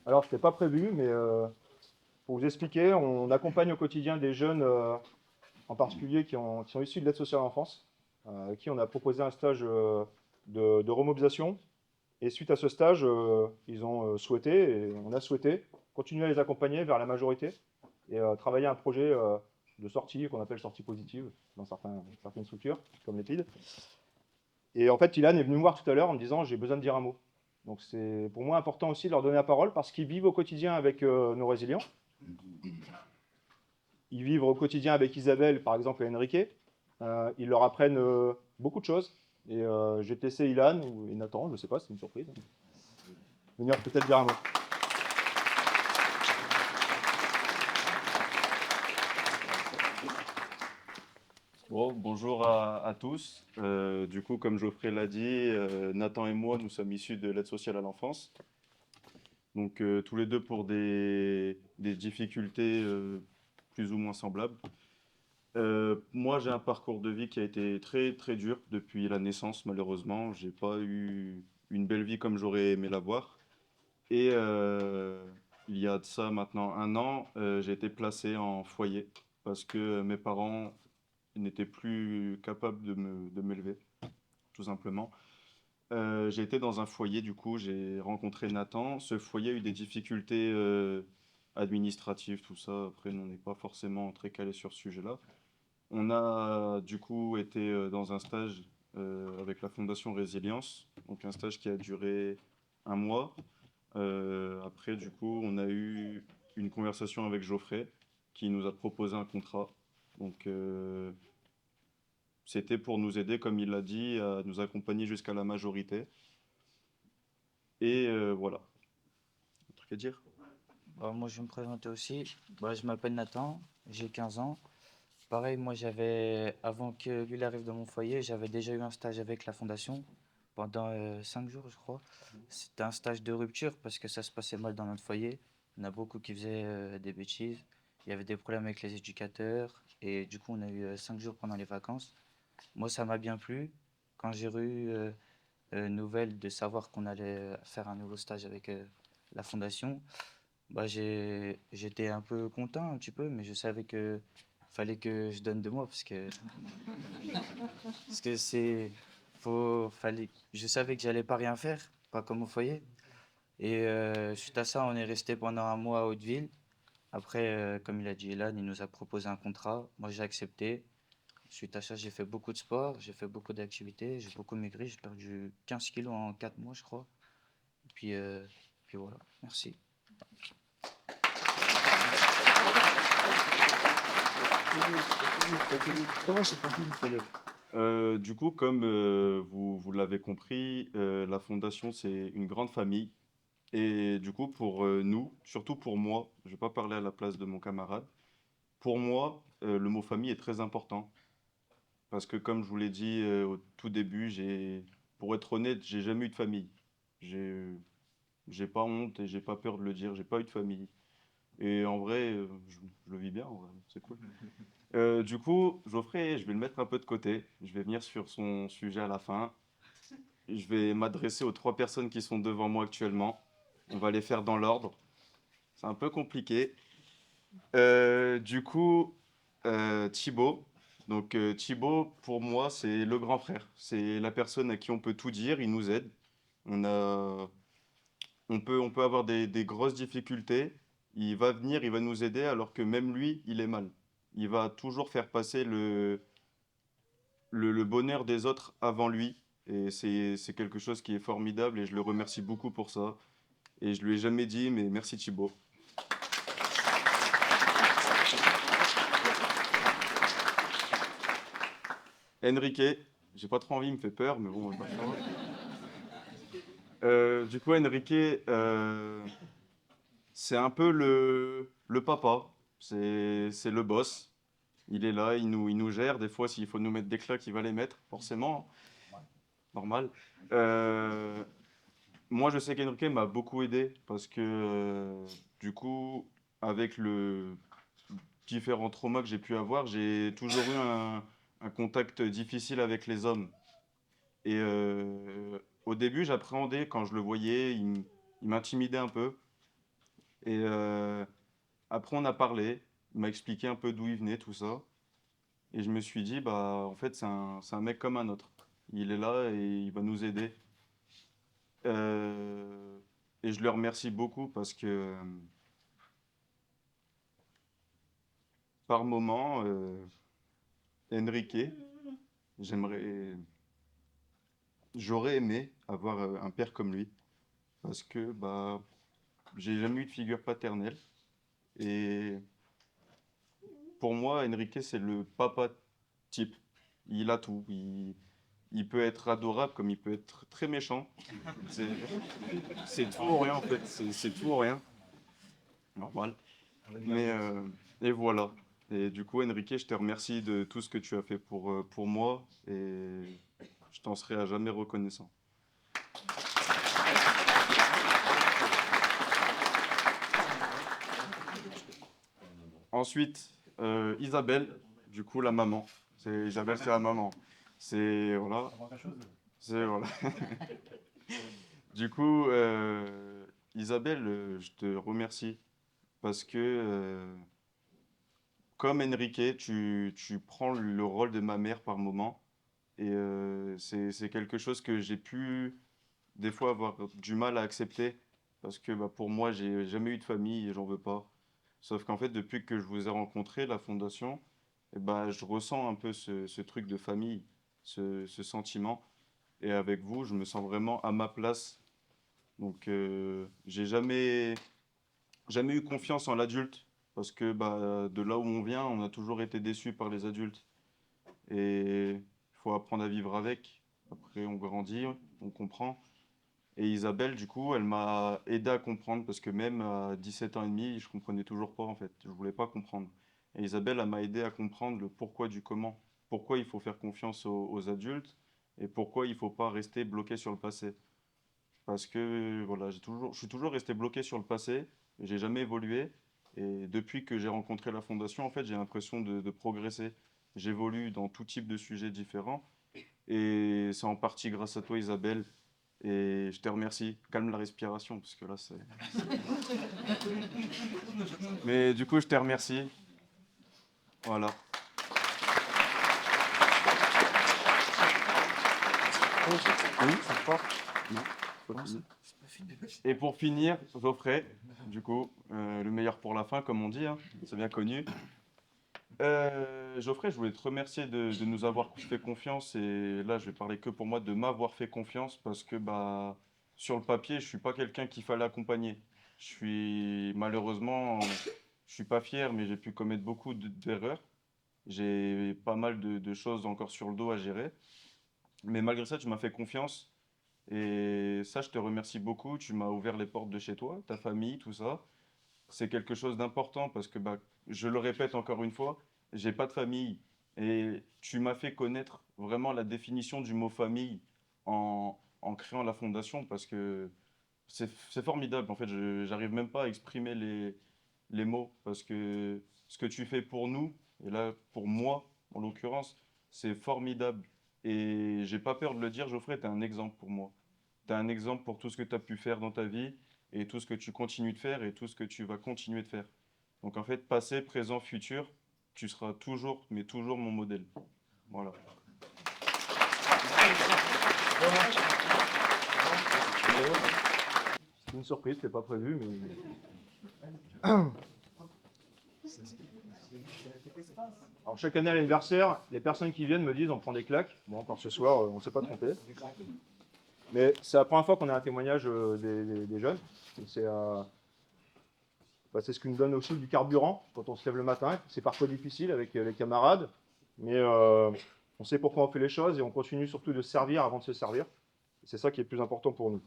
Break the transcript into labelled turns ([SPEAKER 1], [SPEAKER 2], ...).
[SPEAKER 1] Alors, c'était pas prévu, mais pour vous expliquer, on accompagne au quotidien des jeunes, en particulier qui sont issus de l'aide sociale à l'enfance, à qui on a proposé un stage de remobilisation. Et suite à ce stage, ils ont souhaité, et on a souhaité, continuer à les accompagner vers la majorité et travailler un projet de sortie qu'on appelle sortie positive dans certaines structures, comme l'EPID. Et en fait, Ilan est venu me voir tout à l'heure en me disant j'ai besoin de dire un mot. Donc c'est pour moi important aussi de leur donner la parole parce qu'ils vivent au quotidien avec nos résilients. Ils vivent au quotidien avec Isabelle, par exemple, et Enrique. Ils leur apprennent beaucoup de choses. Et je vais te laisser Ilan ou Nathan, je ne sais pas, c'est une surprise. Venir peut-être dire un mot.
[SPEAKER 2] Bon, bonjour à tous. Du coup, comme Geoffrey l'a dit, Nathan et moi, nous sommes issus de l'aide sociale à l'enfance. Donc, tous les deux pour des difficultés plus ou moins semblables. Moi, j'ai un parcours de vie qui a été très, très dur depuis la naissance, malheureusement. J'ai pas eu une belle vie comme j'aurais aimé l'avoir. Et il y a de ça maintenant un an, j'ai été placé en foyer parce que mes parents n'étaient plus capables de m'élever, tout simplement. J'ai été dans un foyer, du coup, j'ai rencontré Nathan. Ce foyer a eu des difficultés administratives, tout ça. Après, nous, on n'est pas forcément très calé sur ce sujet-là. On a, du coup, été dans un stage avec la Fondation Résilience, donc un stage qui a duré un mois. Après, du coup, on a eu une conversation avec Geoffrey qui nous a proposé un contrat. Donc, c'était pour nous aider, comme il l'a dit, à nous accompagner jusqu'à la majorité. Et voilà. Un truc à dire?
[SPEAKER 3] Moi, je vais me présenter aussi. Je m'appelle Nathan, j'ai 15 ans. Pareil, moi, avant que lui arrive dans mon foyer, j'avais déjà eu un stage avec la fondation pendant 5 jours, je crois. C'était un stage de rupture parce que ça se passait mal dans notre foyer. Il y en a beaucoup qui faisaient des bêtises. Il y avait des problèmes avec les éducateurs. Et du coup, on a eu 5 jours pendant les vacances. Moi, ça m'a bien plu. Quand j'ai eu nouvelle de savoir qu'on allait faire un nouveau stage avec la fondation, j'étais un peu content un petit peu, mais je savais que fallait que je donne de moi parce que je savais que j'allais pas rien faire, pas comme au foyer. Et suite à ça, on est resté pendant un mois à Hauteville. Après, comme il a dit Elan, il nous a proposé un contrat. Moi, j'ai accepté. Suite à ça, j'ai fait beaucoup de sport, j'ai fait beaucoup d'activités, j'ai beaucoup maigri, j'ai perdu 15 kilos en 4 mois, je crois. Et puis voilà, merci.
[SPEAKER 2] Du coup, comme vous l'avez compris, la fondation, c'est une grande famille. Et du coup, pour nous, surtout pour moi, je ne vais pas parler à la place de mon camarade, pour moi, le mot famille est très important. Parce que comme je vous l'ai dit au tout début, pour être honnête, j'ai jamais eu de famille. J'ai, j'ai pas honte et j'ai pas peur de le dire, j'ai pas eu de famille. Et en vrai, je le vis bien, en vrai, c'est cool. Du coup, Geoffrey, je vais le mettre un peu de côté. Je vais venir sur son sujet à la fin. Je vais m'adresser aux trois personnes qui sont devant moi actuellement. On va les faire dans l'ordre. C'est un peu compliqué. Du coup, Thibaut. Donc Thibaut, pour moi, c'est le grand frère. C'est la personne à qui on peut tout dire. Il nous aide. On a, on peut avoir des grosses difficultés. Il va venir, il va nous aider, alors que même lui, il est mal. Il va toujours faire passer le bonheur des autres avant lui. Et c'est quelque chose qui est formidable et je le remercie beaucoup pour ça. Et je lui ai jamais dit, mais merci Thibaut. Enrique, j'ai pas trop envie, il me fait peur, mais bon, on va pas le faire. Du coup, Enrique, c'est un peu le papa. C'est le boss. Il est là, il nous gère. Des fois, s'il faut nous mettre des claques, il va les mettre, forcément, normal. Euh, Moi, je sais qu'Enrique m'a beaucoup aidé parce que, du coup, avec le différents traumas que j'ai pu avoir, j'ai toujours eu un contact difficile avec les hommes. Et au début, j'appréhendais quand je le voyais, il m'intimidait un peu. Et après, on a parlé, il m'a expliqué un peu d'où il venait, tout ça. Et je me suis dit, bah, en fait, c'est un mec comme un autre. Il est là et il va nous aider. Euh, et je le remercie beaucoup parce que par moment, Enrique, j'aimerais, j'aurais aimé avoir un père comme lui parce que bah, j'ai jamais eu de figure paternelle. Et pour moi, Enrique, c'est le papa type. Il a tout. Il peut être adorable comme il peut être très méchant. C'est c'est tout ou rien en fait. C'est tout ou rien. Normal. Mais et voilà. Et du coup, Enrique, je te remercie de tout ce que tu as fait pour moi et je t'en serai à jamais reconnaissant. Ensuite, Isabelle, du coup, la maman. Isabelle, c'est la maman. C'est voilà. C'est voilà. Du coup, Isabelle, je te remercie parce que comme Enrique, tu prends le rôle de ma mère par moment et c'est quelque chose que j'ai pu des fois avoir du mal à accepter parce que bah, pour moi, j'ai jamais eu de famille et j'en veux pas. Sauf qu'en fait, depuis que je vous ai rencontré, la fondation, eh ben, je ressens un peu ce truc de famille, ce sentiment. Et avec vous, je me sens vraiment à ma place. Donc, j'ai jamais eu confiance en l'adulte parce que bah, de là où on vient, on a toujours été déçus par les adultes. Et il faut apprendre à vivre avec. Après, on grandit, on comprend. Et Isabelle, du coup, elle m'a aidé à comprendre parce que même à 17 ans et demi, je comprenais toujours pas en fait. Je voulais pas comprendre. Et Isabelle, elle m'a aidé à comprendre le pourquoi du comment. Pourquoi il faut faire confiance aux adultes et pourquoi il faut pas rester bloqué sur le passé. Parce que voilà, je suis toujours resté bloqué sur le passé, et j'ai jamais évolué. Et depuis que j'ai rencontré la fondation, en fait, j'ai l'impression de progresser. J'évolue dans tout type de sujets différents. Et c'est en partie grâce à toi, Isabelle. Et je te remercie. Calme la respiration, parce que là, c'est. Mais du coup, je te remercie. Voilà. Oui, ça se passe. Non, pas fini. Et pour finir, Geoffrey, du coup, le meilleur pour la fin, comme on dit, hein, c'est bien connu. Geoffrey, je voulais te remercier de nous avoir fait confiance et là, je vais parler que pour moi, de m'avoir fait confiance parce que bah, sur le papier, je suis pas quelqu'un qu'il fallait accompagner. Je suis malheureusement, je suis pas fier, mais j'ai pu commettre beaucoup d'erreurs. J'ai pas mal de choses encore sur le dos à gérer. Mais malgré ça, tu m'as fait confiance et ça, je te remercie beaucoup. Tu m'as ouvert les portes de chez toi, ta famille, tout ça. C'est quelque chose d'important parce que, bah, je le répète encore une fois, j'ai pas de famille. Et tu m'as fait connaître vraiment la définition du mot famille en créant la fondation parce que c'est formidable. En fait, j'arrive même pas à exprimer les mots parce que ce que tu fais pour nous, et là pour moi en l'occurrence, c'est formidable. Et j'ai pas peur de le dire, Geoffrey, tu es un exemple pour moi. Tu es un exemple pour tout ce que tu as pu faire dans ta vie et tout ce que tu continues de faire et tout ce que tu vas continuer de faire. Donc en fait, passé, présent, futur, tu seras toujours, mais toujours mon modèle. Voilà.
[SPEAKER 1] C'est une surprise, c'est pas prévu, mais. Alors chaque année à l'anniversaire, les personnes qui viennent me disent on prend des claques. Bon, encore ce soir, on ne s'est pas trompé. Mais c'est la première fois qu'on a un témoignage des jeunes. Et c'est ce qui nous donne aussi du carburant quand on se lève le matin. C'est parfois difficile avec les camarades, mais on sait pourquoi on fait les choses et on continue surtout de servir avant de se servir. C'est ça qui est le plus important pour nous.